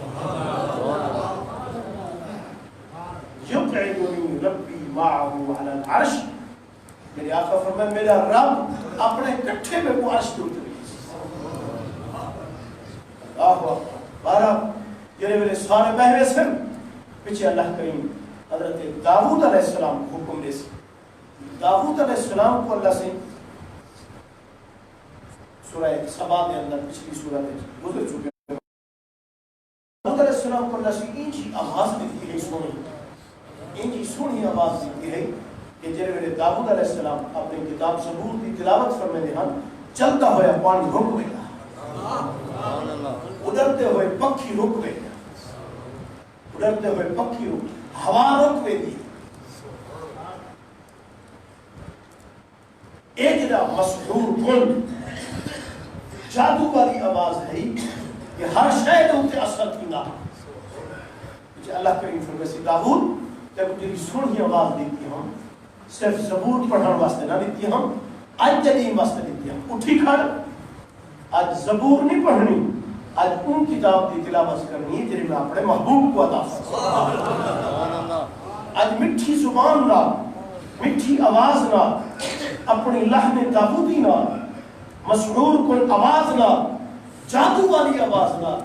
یقعدنی ربی معه علی العرش، میرے آقا فرمائے میرا رب اپنے کٹھے میں کو عرش کے اترے. اللہ بارہ یہ میرے سارے بہرے سن پیچھے اللہ کریم حضرت داؤد علیہ السلام کو حکم دے سی. داؤد علیہ السلام کو اللہ سے سورہ سبا کے اندر پچھلی سورہ میں گزر چکے. داؤد علیہ السلام کو اللہ سے اینچی آواز دیتی ہے سونی، اینچی سونی آواز دیتی ہے کہ جنہیں میرے داؤد علیہ السلام اپنی کتاب زبور کی تلاوت فرمائے دے ہن چلتا ہویا پانی رک گیا، اڑتے ہوئے پکھی رک گئے، اڑتے ہوئے پکھی رک، ہوا رک گئی. ایک جا مسحور کن جادو والی آواز ہے کہ ہر شاید ہوتے اثر کی نہ. اللہ کریم فرمائے سی داؤد جب تیری سنی آواز دیتی ہم صرف زبور پڑھنے واسطے نہ دیتی ہم، آج جلیم واسطے دیتی ہم. اٹھی کھڑ، آج زبور نہیں پڑھنی، آج ان کتاب کی تلاوت کرنی ہے جنہیں میں اپنے محبوب کو عطا فرمایا. آج مٹھی زبان نہ، مٹھی آواز نہ، اپنی لحن داؤدی نہ، مسحور کن آواز نہ، جادو والی آواز نہ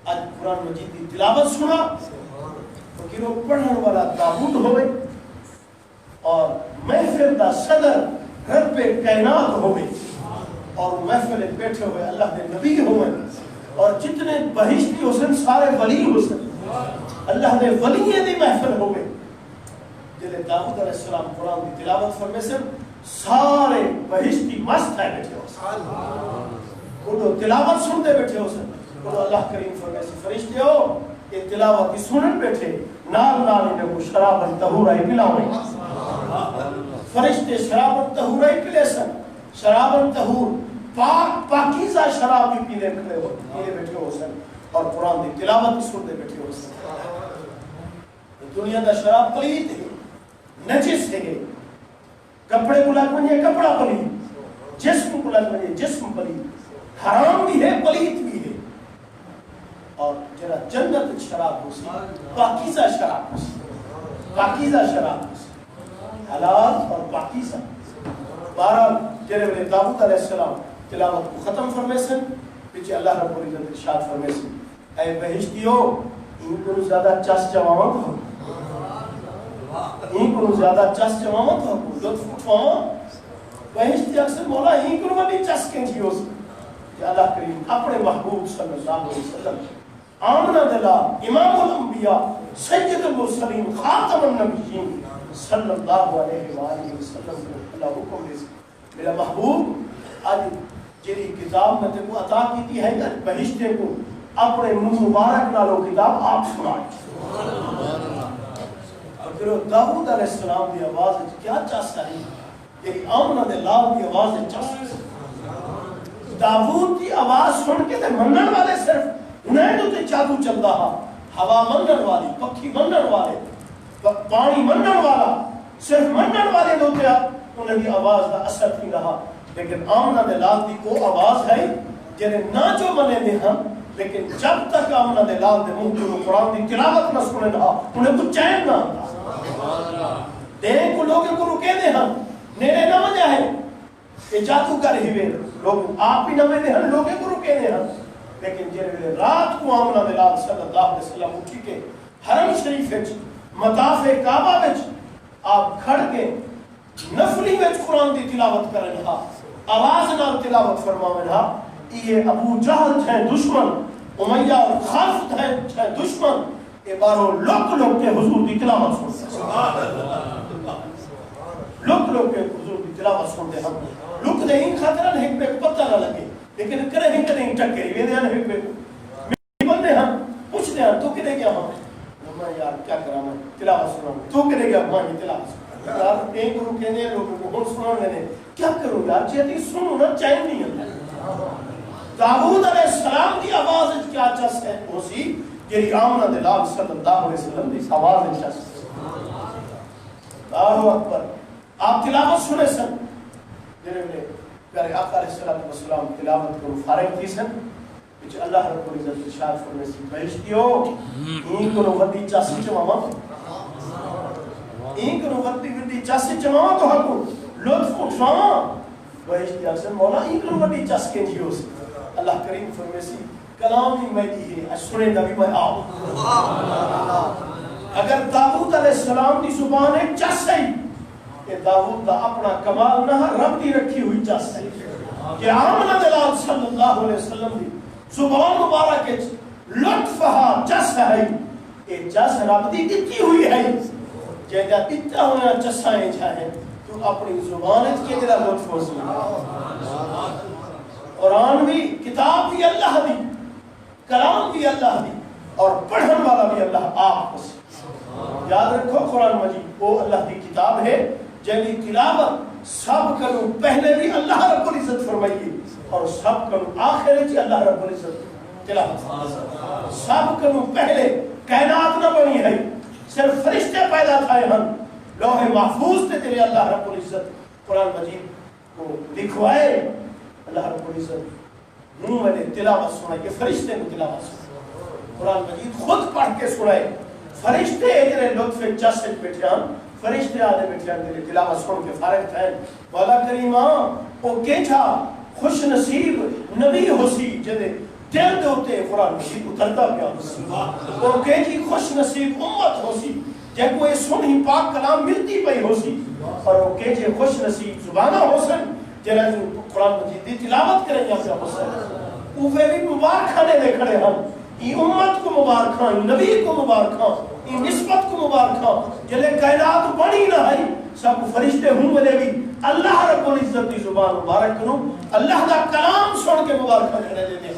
آج قرآن مجید کی تلاوت سنا تو کہ وہ پڑھنے والا داؤد ہوئے اور محفل دا صدر رب کائنات ہوئے اور محفل بیٹھے ہوئے اللہ کے نبی ہوئے اور جتنے بہشتی حسن سارے ولی حسن اللہ نے ولیے دی محفل ہوئے. جلے داؤد علیہ السلام قرآن کی تلاوت فرمے سے سارے بہشتی مست ہے بیٹھے ہو سن، وہ تلاوت سنتے بیٹھے ہو سن. وہ اللہ کریم فرمے سے فرشتے ہو یہ تلاوت کی سنن بیٹھے نال نال انہیں کو شراب طہورہ پلاویں. فرشتے شراب طہورہ پلے سن، شراب طہور پاک پاکیزہ شراب بھی پینے بیٹھے ہو سن اور قرآن کی تلاوت کی سنتے بیٹھے ہو سن. دنیا دا شراب پلید ہے، نجس ہے، کپڑے کو لگ بنیے کپڑا پلید، جسم کو لگ بنیے جسم پلید، حرام بھی ہے پلید بھی ہے. اور جرا جنت شراب ہو سی، پاکیزہ شراب ہو سی، پاکیزہ شراب ہو سی، حلال اور پاکیزہ. بہرحال جنہیں میرے داؤد علیہ السلام تلاوت کو ختم فرمے سن پیچھے اللہ رب العزت ارشاد فرمے سن اے بہشتیو ان کو زیادہ چس جوامت ہو، ان کو زیادہ چس جوامت ہو، لطف اٹھواؤ. بہشتی اکثر مولا ان کو بھی چس کے جیو سے کہ اللہ کریم اپنے محبوب صلی اللہ علیہ وسلم آمنہ دلا امام الانبیاء سید المرسلین خاتم النبیین صلی اللہ علیہ وآلہ وسلم کو اللہ حکم دے. میرا محبوب آج جیری کتاب میں تے کو عطا کیتی ہے کہ بہشتے کو اپنے منہ مبارک نالو کتاب آپ سنائیں. اور پھر داؤد علیہ السلام کی آواز کیا چاہتا ہے کہ آمنہ دے لال کی آواز چاہتا ہے. داؤد کی آواز سن کے تے منن والے صرف انہیں تو تے جادو چلتا ہا، ہوا منن والی، پکھی منن والے، پانی منن والا، صرف منن والے ہوتے ہیں انہیں دی آواز کا اثر نہیں رہا. لیکن آمنہ دے لال دی وہ آواز ہے جنہیں نہ جو منے دے ہم لیکن جب تک آمنہ دے لال دے منہ جو قرآن دی تلاوت نہ سنے رہا انہیں کچھ چین نہ آتا. دیں کو لوگوں کو رکے دے ہم نیرے نہ وجہ ہے کہ جادو کر ہی وے لوگ آپ ہی نہ میں دے ہم لوگوں کو رکے دے ہم. لیکن جنہیں رات کو آمنہ دے لال صلی اللہ علیہ وسلم اٹھی کے حرم شریف وچ مطاف کعبہ وچ آپ کھڑ کے نفلی وچ قرآن دی تلاوت کرن ہا، آواز نال تلاوت فرماون ہا. یہ ابو جہل تھے دشمن، امیہ اور خلف تھے دشمن، یہ بارو لوک لوک کے حضور دی تلاوت سنتے لوک لوک کے حضور دی تلاوت سنتے ہم لوک دے ہی خاطرہ نہیں پہ پتہ نہ لگے لیکن کرے ہی کریں ٹکری وے دے نہیں پہ میری بندے ہم پوچھ دے ہم تو کدے گیا ہم میں یار کیا کرا میں تلاوت سنا تو کدے گیا میں تلاوت سنا یار ایک گروہ کہنے لوگوں کو ہون سنا لینے کیا کروں یار چاہتی سنو نہ چاہیے نہیں ہے. داؤد علیہ السلام کی آواز کیا چس ہے وہ سی جیری آمنہ دے لال صلی اللہ علیہ وسلم دی آواز چس. اللہ اکبر. آپ تلاوت سنے سن جنہیں میں پیارے آقا علیہ السلام تلاوت کرو فارغ تھی سن بچ اللہ رب العزت ارشاد فرمائے سی بہشتیو این کو ودی چس چ ماما ایک نو وردی وردی چس چماں تو حقو لطف اٹھواں بہشتی اکثر مولا ایک نو وردی چس کے جیو سی اللہ کریم فرمیسی کلام ہی میں دی ہے سنے نبی میں آؤ اگر داؤد علیہ السلام دی زبان ایک چس ہے کہ داؤد دا اپنا کمال نہ رب دی رکھی ہوئی چس ہے کہ آمنہ دلال صلی اللہ علیہ وسلم دی زبان مبارک لطفہا چس ہے یہ چس رب دی دتی ہوئی ہے جیدہ دتا ہونا چسائیں جائیں تو اپنی زبان کے جرہ لطف ہو سکتا قرآن بھی کتاب بھی اللہ دی کلام بھی اللہ دی اور پڑھن والا بھی اللہ آپ کو یاد رکھو قرآن مجید وہ اللہ دی کتاب ہے جنہی تلاوت سب کرو پہلے بھی اللہ رب العزت فرمائیے اور سب کرو آخر جی اللہ رب العزت تلاوت سب کرو پہلے کائنات نہ بنی ہے صرف فرشتے پیدا تھائے ہم لوح محفوظ تے تیرے اللہ رب العزت قرآن مجید کو لکھوائے اللہ رب العزت منہ میں تلاوت سنائے یہ فرشتے کو تلاوت سنائے قرآن مجید خود پڑھ کے سنائے فرشتے اجرے لطف چس بیٹھیان فرشتے آدھے بیٹھیان تیرے تلاوت سن کے فارغ تھائیں مولا کریم او کیچا خوش نصیب نبی ہو سی جدے دل دے ہوتے قرآن مجید اترتا پیا ہو اور کیچی خوش نصیب امت ہو سی جے کوئی سن ہی پاک کلام ملتی پئی ہو سی اور وہ کیچے خوش نصیب زبانہ ہو سن جنہاں قرآن مجید دی تلاوت کریں یا پیا ہو سن اوہے بھی مبارکانے دے کھڑے ہم ای امت کو مبارکاں ای نبی کو مبارکاں ای نسبت کو مبارکاں جلے کائنات بڑی نہ ہے سب فرشتے ہوں ملے بھی اللہ رب العزت دی زبان مبارک کروں اللہ دا کلام سن کے مبارکہ کرنے دے دے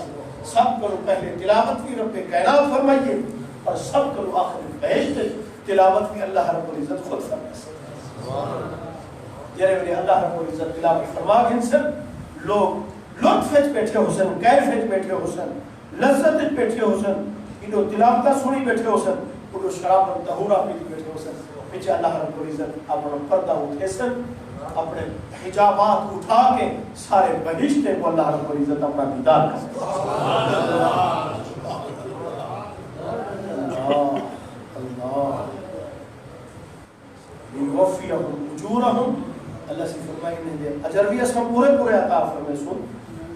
سب کرو پہلے تلاوت بھی رب کائنات فرمائیے اور سب کرو آخر بہشت تلاوت بھی اللہ رب العزت خود فرمائیے جرے میرے اللہ رب العزت تلاوت فرما گنسن لوگ لطف بیٹھے حسن کیف بیٹھے حسن لذت بیٹھے حسن انہوں تلاوتہ سنی بیٹھے حسن انہوں شراب تہورا پیٹی بیٹھے حسن پیچھے اللہ رب العزت اپنا پردہ اٹھے سن اپنے حجابات اٹھا کے سارے بہشتے کو اللہ رب العزت اپنا دیدار کرتے اللہ یوفیہم اجورہم اللہ سے فرمائی نے دے اجر بھی اسم پورے عطا فرمائے سن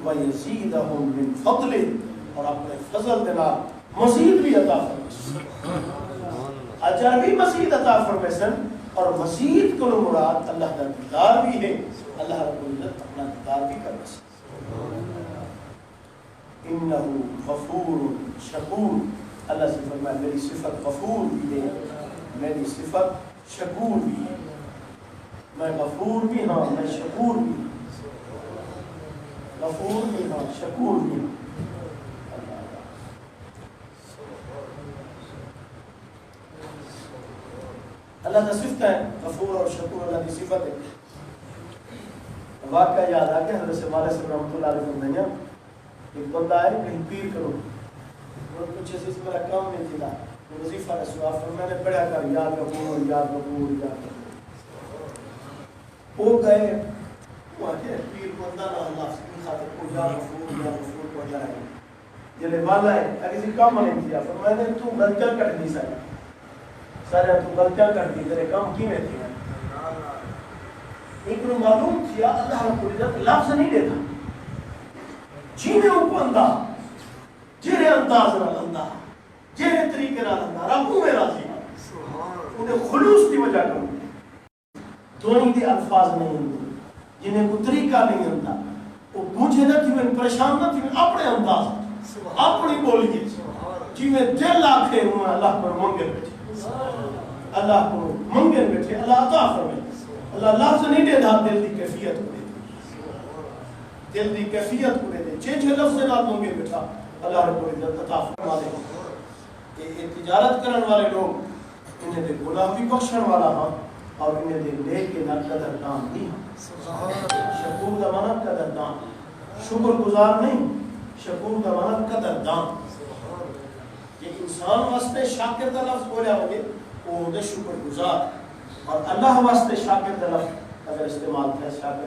وَيَزِيدَهُمْ مِنْ فَضْلِ اور اپنے فضل دینا مزید بھی عطا فرمائے اجر بھی مزید عطا فرمائے سن اور مزید کو مراد اللہ کا دیدار بھی ہے اللہ رب العزت اپنا دیدار بھی کر سکتا انہو غفور شکور اللہ سے فرمایا میری صفت غفور بھی ہے میری صفت شکور بھی ہے میں غفور بھی ہاں میں شکور بھی غفور بھی ہاں شکور بھی ہاں اللہ کا صفت ہے غفور اور شکور اللہ کی صفت ہے واقعہ یاد آ گیا حضرت والد سے رحمۃ اللہ علیہ فرمایا ایک بندہ آئے کہیں پیر کرو اور کچھ ایسے میرا کام نہیں تھا وظیفہ رسوا فرمایا نے پڑھا کر یا غفور یا غفور یا غفور وہ گئے وہ آگے پیر بندہ نہ اللہ سے خاطر کو یا غفور پڑھ رہا ہے جلے والا ہے اگر کسی کام نہیں کیا فرمایا نے تو غلطیاں کر دی سارے تو غلطیاں کر دی تیرے کام کی میں تھی ایک نے معلوم کیا اللہ رب العزت لفظ نہیں دیتا جی میں اوپر اندہ جیرے انداز نہ لندہ جیرے طریقے نہ لندہ ربو میں راضی انہیں خلوص کی وجہ کروں دونی دے الفاظ نہیں ہوتے جنہیں کو طریقہ نہیں ہوتا وہ پوچھے نہ تھی میں پریشان نہ تھی میں اپنے انداز اپنی بولیے جی میں دل آکھے ہوں اللہ پر منگے بیٹھے اللہ کو منگے بیٹھے اللہ عطا فرمائے اللہ لفظ نہیں دے دا دل دی کیفیت کو دے دل دی کیفیت کو دے چھے لفظ نہ منگے بیٹھا اللہ رب العزت عطا فرما دے یہ تجارت کرن والے لوگ انہیں دے گناہ بھی بخشن والا ہاں اور انہیں دے نیک کے نہ قدردان نہیں شکور کا معنی قدردان شکر گزار نہیں شکور کا معنی قدردان یہ انسان واسطے شاکر کا لفظ بولیا ہوگے وہ ہوتے شکر گزار اور اللہ واسطے شاکر کا لفظ اگر استعمال ہے شاکر